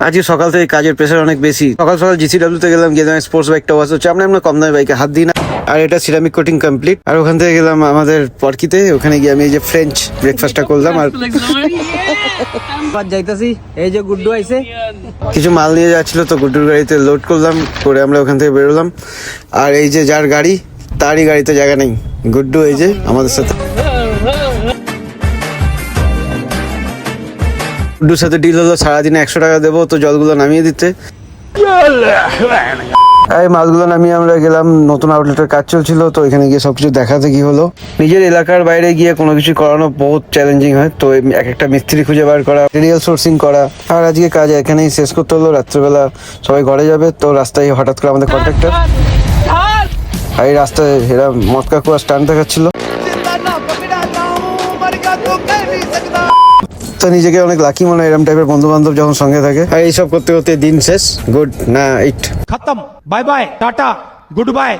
আজকে সকাল থেকে কাজের প্রেশার অনেক বেশি। সকাল সকাল জিসিডব্লিউ তে গেলাম, গিয়ে স্পোর্টস বাইকটা ওয়াশ হচ্ছে। আমরা কম দামি বাইকে হাত দিই না। আর এটা সিরামিক কোটিং কমপ্লিট। আর ওখান থেকে গেলাম আমাদের পরকিতে, ওখানে গিয়ে আমি এই যে ফ্রেঞ্চ ব্রেকফাস্টটা করলাম। আর যাইতাছি, এই যে গুড্ডু আইছে, কিছু মাল নিয়ে যাচ্ছিল, তো গুড্ডুর গাড়িতে লোড করলাম, করে আমরা ওখান থেকে বেরোলাম। আর এই যে যার গাড়ি, তারই গাড়িতে জায়গা নেই। গুড্ডু এই যে আমাদের সাথে, গুড্ডুর সাথে ডিল হলো সারাদিনে 100 টাকা দেবো তো জলগুলো নামিয়ে দিতে। এই মালগুলো নামিয়ে আমরা গেলাম, নতুন আউটলেটের কাজ চলছিল, তো এখানে গিয়ে সবকিছু দেখাতে কি হলো। নিজের এলাকার বাইরে গিয়ে কোনো কিছু করানো বহুত চ্যালেঞ্জিং হয়, তো এক একটা মিস্ত্রি খুঁজে বার করা, ম্যাটেরিয়াল সোর্সিং করা। আর আজকে কাজ এখানেই শেষ করতে হলো। রাত্রেবেলা সবাই ঘরে যাবে, তো রাস্তায় হঠাৎ করে আমাদের কন্ট্রাক্টর আর এই রাস্তায় এরা মটকা কুয়া স্টান্ট দেখাচ্ছিল। তো নিজেকে অনেক লাকি মনে হয় এরকম টাইপের বন্ধু বান্ধব যখন সঙ্গে থাকে। আর এইসব করতে করতে দিন শেষ। গুড নাইট, खत्म, bye bye, tata, good bye.